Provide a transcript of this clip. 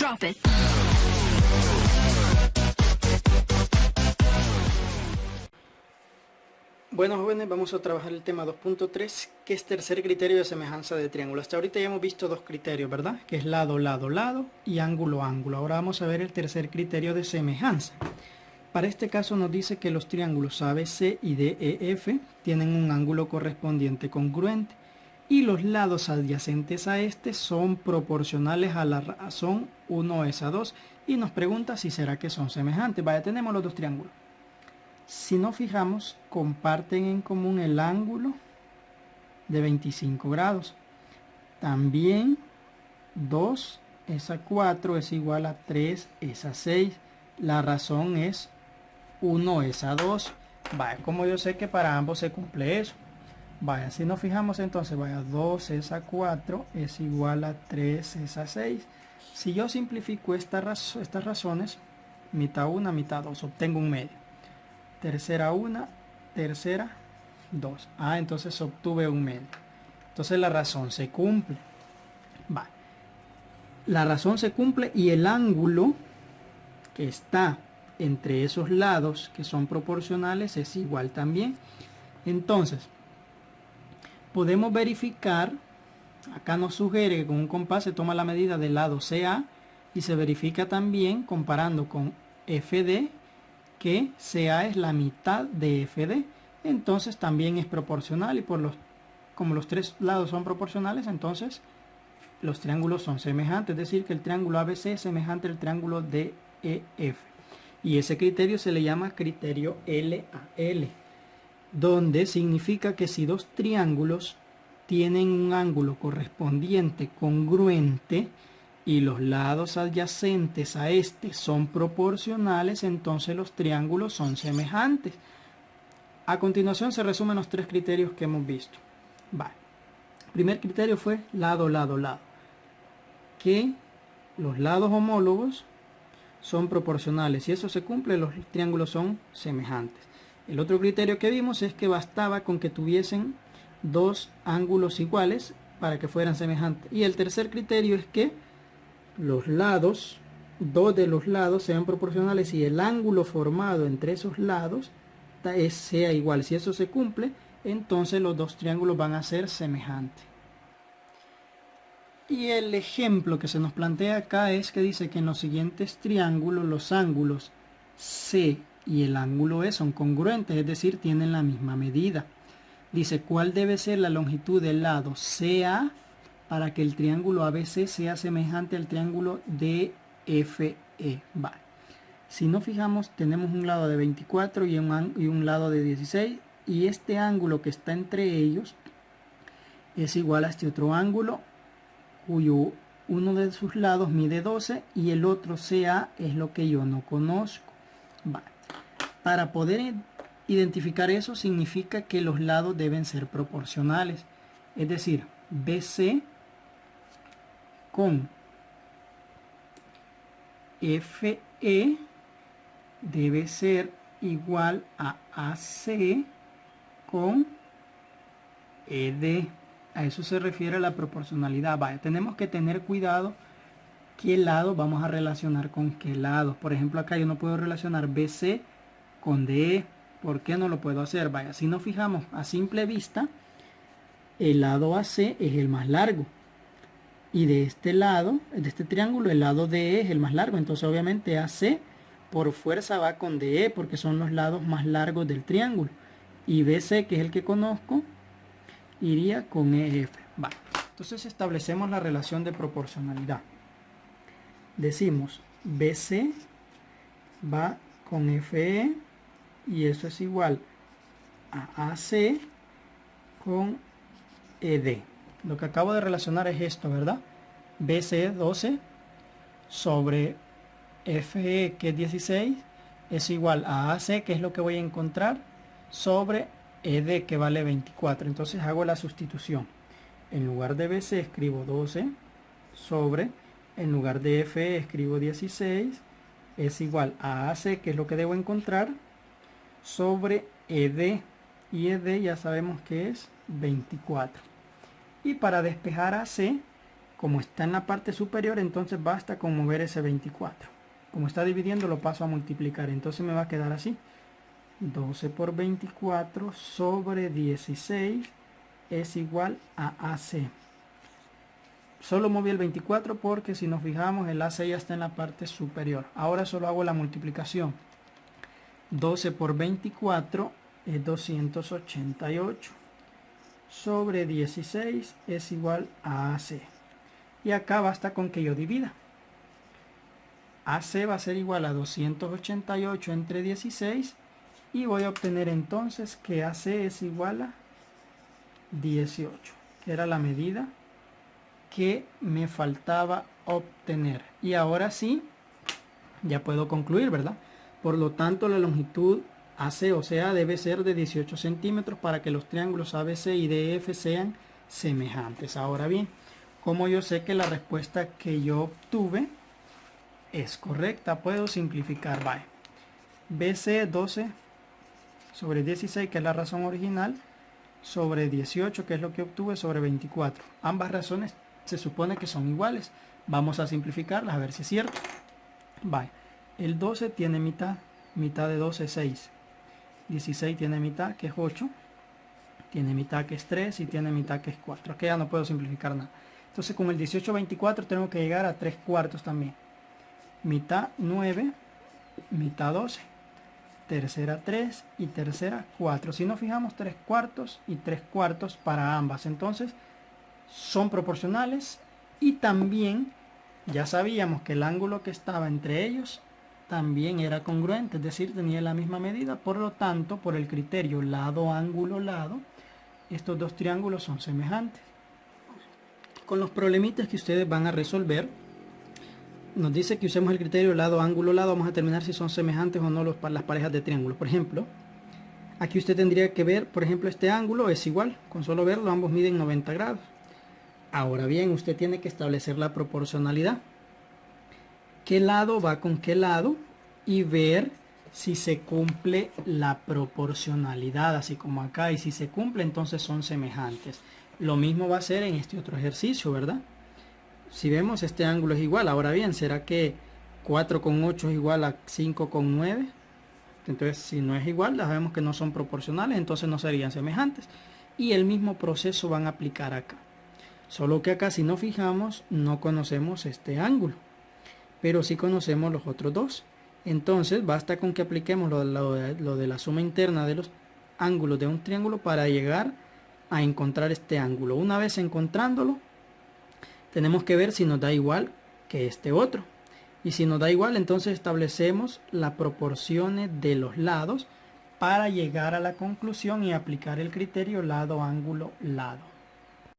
Drop it. Bueno, jóvenes, vamos a trabajar el tema 2.3, que es tercer criterio de semejanza de triángulo. Hasta ahorita ya hemos visto dos criterios, ¿verdad? Que es lado, lado, lado y ángulo, ángulo. Ahora vamos a ver el tercer criterio de semejanza. Para este caso nos dice que los triángulos ABC y DEF tienen un ángulo correspondiente congruente y los lados adyacentes a este son proporcionales a la razón 1 es a 2 y nos pregunta si será que son semejantes. Vaya, tenemos los dos triángulos. Si nos fijamos, comparten en común el ángulo de 25 grados. También 2 es a 4 es igual a 3 es a 6. La razón es 1 es a 2. Vaya, como yo sé que para ambos se cumple eso. Vaya, si nos fijamos entonces, vaya, 2 es a 4 es igual a 3 es a 6. Si yo simplifico estas razones, mitad 1, mitad 2, obtengo un medio. Tercera 1, tercera 2. Entonces obtuve un medio. Entonces la razón se cumple. Vale. La razón se cumple y el ángulo que está entre esos lados que son proporcionales es igual también. Entonces, podemos verificar, acá nos sugiere que con un compás se toma la medida del lado CA y se verifica también comparando con FD que CA es la mitad de FD, entonces también es proporcional y como los tres lados son proporcionales, entonces los triángulos son semejantes, es decir que el triángulo ABC es semejante al triángulo DEF y ese criterio se le llama criterio LAL, donde significa que si dos triángulos tienen un ángulo correspondiente congruente y los lados adyacentes a este son proporcionales, entonces los triángulos son semejantes. A continuación se resumen los tres criterios que hemos visto. Vale. El primer criterio fue lado, lado, lado. Que los lados homólogos son proporcionales. Si eso se cumple, los triángulos son semejantes. El otro criterio que vimos es que bastaba con que tuviesen dos ángulos iguales para que fueran semejantes. Y el tercer criterio es que los lados, dos de los lados sean proporcionales y el ángulo formado entre esos lados sea igual. Si eso se cumple, entonces los dos triángulos van a ser semejantes. Y el ejemplo que se nos plantea acá es que dice que en los siguientes triángulos los ángulos C y el ángulo E son congruentes, es decir, tienen la misma medida. Dice, ¿cuál debe ser la longitud del lado CA para que el triángulo ABC sea semejante al triángulo DFE? Vale. Si nos fijamos, tenemos un lado de 24 y un lado de 16, y este ángulo que está entre ellos es igual a este otro ángulo, cuyo uno de sus lados mide 12 y el otro CA es lo que yo no conozco. Vale. Para poder identificar eso significa que los lados deben ser proporcionales, es decir, BC con FE debe ser igual a AC con ED. A eso se refiere la proporcionalidad. Vaya, tenemos que tener cuidado qué lado vamos a relacionar con qué lado. Por ejemplo, acá yo no puedo relacionar BC con DE. ¿Por qué no lo puedo hacer? Vaya, si nos fijamos a simple vista, el lado AC es el más largo. Y de este lado, de este triángulo, el lado DE es el más largo. Entonces, obviamente, AC por fuerza va con DE porque son los lados más largos del triángulo. Y BC, que es el que conozco, iría con EF. Vale. Entonces, establecemos la relación de proporcionalidad. Decimos, BC va con FE y eso es igual a AC con ED. Lo que acabo de relacionar es esto, ¿verdad? BC 12 sobre FE, que es 16, es igual a AC, que es lo que voy a encontrar, sobre ED, que vale 24. Entonces hago la sustitución. En lugar de BC escribo 12 sobre, en lugar de FE escribo 16, es igual a AC, que es lo que debo encontrar, sobre ED. Y ED ya sabemos que es 24. Y para despejar AC, Como está en la parte superior, entonces basta con mover ese 24. Como está dividiendo, lo paso a multiplicar. Entonces me va a quedar así. 12 por 24 sobre 16 es igual a AC. Solo moví el 24 porque si nos fijamos el AC ya está en la parte superior. Ahora solo hago la multiplicación. 12 por 24 es 288 sobre 16 es igual a AC. Y acá basta con que yo divida. AC va a ser igual a 288 entre 16 y voy a obtener entonces que AC es igual a 18, que era la medida que me faltaba obtener. Y ahora sí, ya puedo concluir, ¿verdad? Por lo tanto, la longitud AC, o sea, debe ser de 18 centímetros para que los triángulos ABC y DF sean semejantes. Ahora bien, como yo sé que la respuesta que yo obtuve es correcta, puedo simplificar. Bye. BC 12 sobre 16, que es la razón original, sobre 18, que es lo que obtuve, sobre 24. Ambas razones se supone que son iguales. Vamos a simplificarlas a ver si es cierto. Bye. El 12 tiene mitad. Mitad de 12 es 6. 16 tiene mitad, que es 8. Tiene mitad, que es 3. Y tiene mitad, que es 4. Aquí ya no puedo simplificar nada. Entonces con el 18 24 tengo que llegar a 3 cuartos también. Mitad 9. Mitad 12. Tercera 3 y tercera 4. Si nos fijamos, 3 cuartos y 3 cuartos para ambas. Entonces son proporcionales y también ya sabíamos que el ángulo que estaba entre ellos también era congruente, es decir, tenía la misma medida. Por lo tanto, por el criterio lado, ángulo, lado, estos dos triángulos son semejantes. Con los problemitas que ustedes van a resolver, nos dice que usemos el criterio lado, ángulo, lado. Vamos a determinar si son semejantes o no las parejas de triángulos. Por ejemplo, aquí usted tendría que ver, por ejemplo, este ángulo es igual. Con solo verlo, ambos miden 90 grados. Ahora bien, usted tiene que establecer la proporcionalidad. ¿Qué lado va con qué lado? Y ver si se cumple la proporcionalidad, así como acá. Y si se cumple, entonces son semejantes. Lo mismo va a ser en este otro ejercicio, ¿verdad? Si vemos, este ángulo es igual. Ahora bien, ¿será que 4,8 es igual a 5,9? Entonces, si no es igual, ya sabemos que no son proporcionales, entonces no serían semejantes. Y el mismo proceso van a aplicar acá. Solo que acá, si nos fijamos, no conocemos este ángulo, pero sí conocemos los otros dos. Entonces, basta con que apliquemos lo de la suma interna de los ángulos de un triángulo para llegar a encontrar este ángulo. Una vez encontrándolo, tenemos que ver si nos da igual que este otro. Y si nos da igual, entonces establecemos las proporciones de los lados para llegar a la conclusión y aplicar el criterio lado, ángulo, lado.